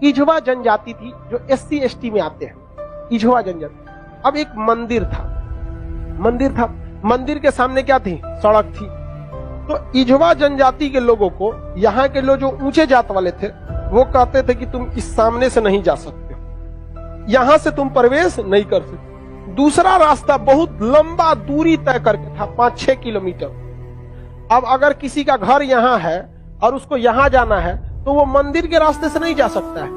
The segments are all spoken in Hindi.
इझवा जनजाति थी जो SC ST में आते हैं, इझवा जनजाति। अब एक मंदिर था, मंदिर के सामने क्या थी? सड़क थी। तो इझवा जनजाति के लोगों को, यहाँ के लोग जो ऊंचे जात वाले थे, वो कहते थे कि तुम इस सामने से नहीं जा सकते, यहां से तुम प्रवेश नहीं कर सकते। दूसरा रास्ता बहुत लंबा दूरी तय करके था, 5-6 किलोमीटर। अब अगर किसी का घर यहाँ है और उसको यहाँ जाना है तो वो मंदिर के रास्ते से नहीं जा सकता है,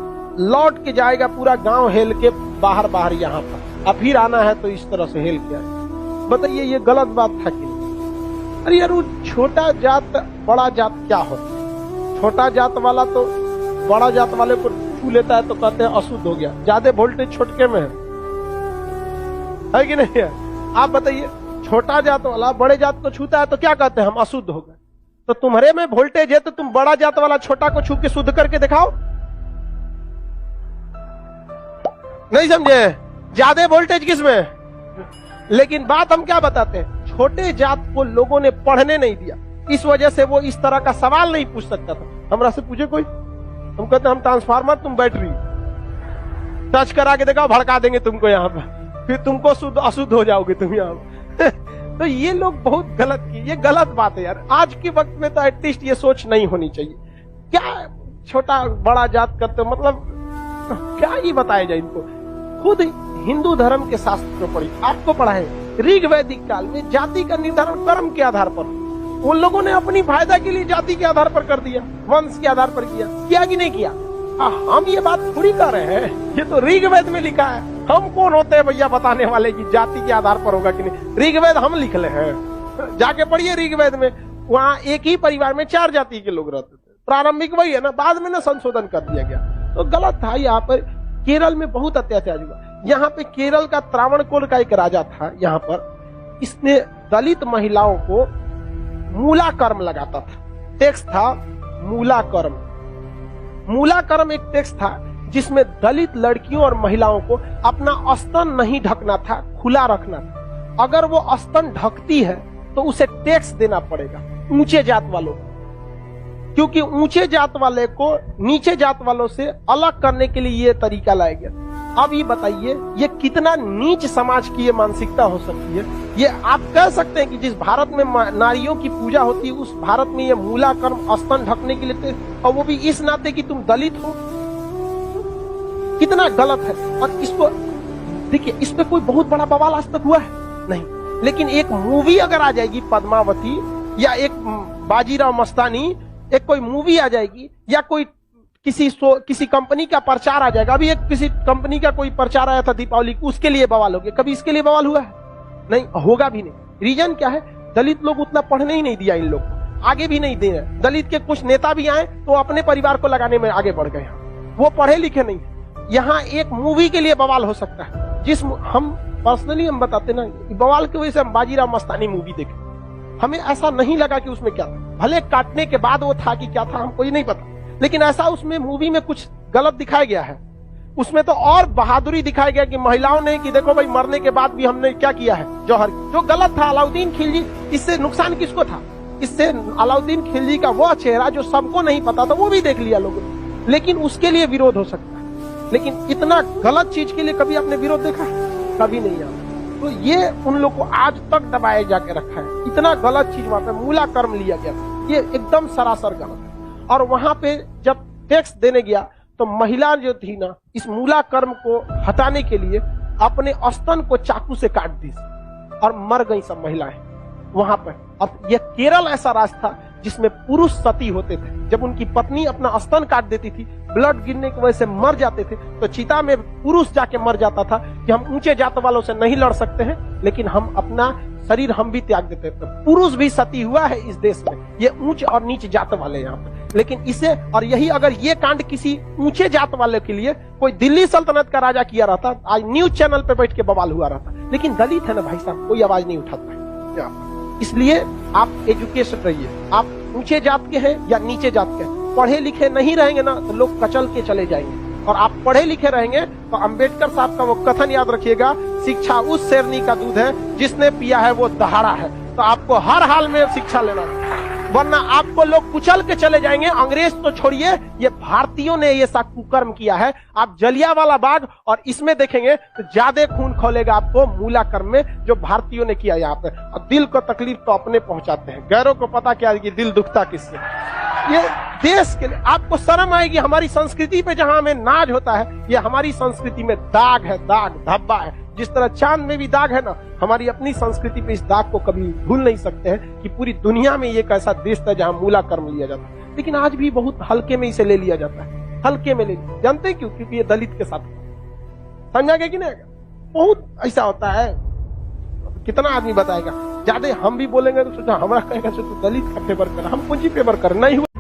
लौट के जाएगा पूरा गांव हेल के बाहर यहाँ पर, अब फिर आना है तो इस तरह से हेल के आए। बताइए ये गलत बात था कि नहीं? अरे यार, वो छोटा जात बड़ा जात क्या होता है? छोटा जात वाला तो बड़ा जात वाले को छू लेता है तो कहते हैं अशुद्ध हो गया, ज्यादा वोल्टेज छोटके में है कि नहीं है? आप बताइए, छोटा जात वाला बड़े जात को छूता है तो क्या कहते हैं? हम अशुद्ध हो गए। तो तुम्हारे में वोल्टेज है तो तुम बड़ा जात वाला छोटा को छू के शुद्ध करके दिखाओ। नहीं समझे? ज्यादा वोल्टेज किसमें? लेकिन बात हम क्या बताते हैं, छोटे जात को लोगों ने पढ़ने नहीं दिया, इस वजह से वो इस तरह का सवाल नहीं पूछ सकता था। हमरा से पूछे कोई, हम कहते हम ट्रांसफार्मर, तुम बैटरी, टच करा के देखा, भड़का देंगे तुमको यहाँ पर, फिर तुमको शुद्ध अशुद्ध हो जाओगे तुम यहाँ पर। तो ये लोग बहुत गलत किए, ये गलत बात है यार। आज के वक्त में तो एटलीस्ट ये सोच नहीं होनी चाहिए। क्या छोटा बड़ा जात करते हो, मतलब क्या ही बताया जाए इनको? खुद हिंदू धर्म के शास्त्र में पढ़ी, आपको पढ़ा है, ऋग वैदिक काल में जाति का निर्धारण कर्म के आधार पर, उन लोगों ने अपनी फायदा के लिए जाति के आधार पर कर दिया, वंश के आधार पर किया कि नहीं किया? हम ये बात थोड़ी कर रहे हैं, ये तो ऋग्वेद में लिखा है। हम कौन होते हैं भैया बताने वाले कि जाति के आधार पर होगा कि नहीं? ऋग्वेद हम लिख ले हैं, जाके पढ़िए ऋग्वेद में। वहाँ एक ही परिवार में 4 जाति के लोग रहते थे, प्रारंभिक वही है ना, बाद में ना संशोधन कर दिया गया, तो गलत था। यहाँ पर केरल में बहुत अत्याचार हुआ। यहाँ पे केरल का त्रावणकोर का एक राजा था, यहाँ पर इसने दलित महिलाओं को मूला कर्म लगाता था। टैक्स था मूला कर्म। मूला कर्म एक टैक्स था जिसमें दलित लड़कियों और महिलाओं को अपना स्तन नहीं ढकना था, खुला रखना था। अगर वो स्तन ढकती है तो उसे टैक्स देना पड़ेगा ऊंचे जात वालों को, क्योंकि ऊंचे जात वाले को नीचे जात वालों से अलग करने के लिए ये तरीका लाया गया। अब ये बताइए, ये कितना नीच समाज की ये मानसिकता हो सकती है? ये आप कह सकते हैं कि जिस भारत में नारियों की पूजा होती है, उस भारत में ये मूला कर्म स्तन ढकने के लिए, और वो भी इस नाते कि तुम दलित हो, कितना गलत है। और इसको देखिए, इस पे कोई बहुत बड़ा बवाल आज तक हुआ है नहीं, लेकिन एक मूवी अगर आ जाएगी पद्मावती, या एक बाजीराव मस्तानी, एक कोई मूवी आ जाएगी, या कोई किसी कंपनी का प्रचार आ जाएगा। अभी एक किसी कंपनी का कोई प्रचार आया था दीपावली, उसके लिए बवाल हो गया। कभी इसके लिए बवाल हुआ है? नहीं, होगा भी नहीं। रीजन क्या है? दलित लोग उतना पढ़ने ही नहीं दिया इन लोग को, आगे भी नहीं दे रहे। दलित के कुछ नेता भी आए तो अपने परिवार को लगाने में आगे बढ़ गए, वो पढ़े लिखे नहीं। यहाँ एक मूवी के लिए बवाल हो सकता है, जिस हम पर्सनली हम बताते ना, बवाल की वजह से हम बाजीराव मस्तानी मूवी देखे, हमें ऐसा नहीं लगा कि उसमें क्या था। भले काटने के बाद वो था कि क्या था हमको ही नहीं पता, लेकिन ऐसा उसमें मूवी में कुछ गलत दिखाया गया है। उसमें तो और बहादुरी दिखाया गया कि महिलाओं ने, कि देखो भाई मरने के बाद भी हमने क्या किया है, जौहर, जो गलत था। अलाउद्दीन खिलजी, इससे नुकसान किसको था? इससे अलाउद्दीन खिलजी का वो चेहरा जो सबको नहीं पता था, वो भी देख लिया लोगों ने, लेकिन उसके लिए विरोध हो सकता है। लेकिन इतना गलत चीज के लिए कभी आपने विरोध देखा? कभी नहीं आया। तो ये उन लोग को आज तक दबाए जाके रखा है। इतना गलत चीज वहां पे मूला कर्म लिया गया, ये एकदम सरासर गलत है। और वहां पे जब टैक्स देने गया तो महिला जो थी ना, इस मूला कर्म को हटाने के लिए अपने स्तन को चाकू से काट दी और मर गई सब महिलाएं वहां पर। अब यह केरल ऐसा राज्य था जिसमें पुरुष सती होते थे। जब उनकी पत्नी अपना स्तन काट देती थी, ब्लड गिरने की वजह से मर जाते थे, तो चिता में पुरुष जाके मर जाता था कि हम ऊंचे जात वालों से नहीं लड़ सकते हैं, लेकिन हम अपना शरीर हम भी त्याग देते हैं। तो पुरुष भी सती हुआ है इस देश में, ये ऊंच और नीच जात वाले यहाँ पे। लेकिन इसे, और यही अगर ये कांड किसी ऊंचे जात वाले के लिए कोई दिल्ली सल्तनत का राजा किया रहता, आज न्यूज चैनल पे बैठ के बवाल हुआ रहता। लेकिन दलित है ना भाई साहब, कोई आवाज नहीं उठाता है। इसलिए आप एजुकेशन रहिए, आप ऊंचे जात के हैं या नीचे जात के हैं, पढ़े लिखे नहीं रहेंगे ना तो लोग कचल के चले जाएंगे। और आप पढ़े लिखे रहेंगे तो अंबेडकर साहब का वो कथन याद रखिएगा, शिक्षा उस शेरनी का दूध है जिसने पिया है वो दहाड़ा है। तो आपको हर हाल में शिक्षा लेना है। वरना आपको लोग कुचल के चले जाएंगे। अंग्रेज तो छोड़िए, ये भारतीयों ने ये सा कुकर्म किया है। आप जलियांवाला बाग और इसमें देखेंगे तो ज्यादा खून खौलेगा आपको मूला कर्म में, जो भारतीयों ने किया यहाँ पे। और दिल को तकलीफ तो अपने पहुंचाते हैं, गैरों को पता क्या है कि दिल दुखता किससे। ये देश के लिए आपको शर्म आएगी। हमारी संस्कृति पे जहां हमें नाज होता है, ये हमारी संस्कृति में दाग है, दाग धब्बा है। जिस तरह चांद में भी दाग है ना, हमारी अपनी संस्कृति पे इस दाग को कभी भूल नहीं सकते हैं कि पूरी दुनिया में एक ऐसा देश था जहां मूला कर्म लिया जाता है। लेकिन आज भी बहुत हल्के में इसे ले लिया जाता है, हल्के में ले लिया। जानते हैं क्यों? क्योंकि ये दलित के साथ समझा गया कि नहीं? बहुत ऐसा होता है। कितना आदमी बताएगा? ज्यादा हम भी बोलेंगे तो सोचा हमारा कहेगा तो दलित का फेवर कर, हम कौन सी फेवर कर नहीं हुआ।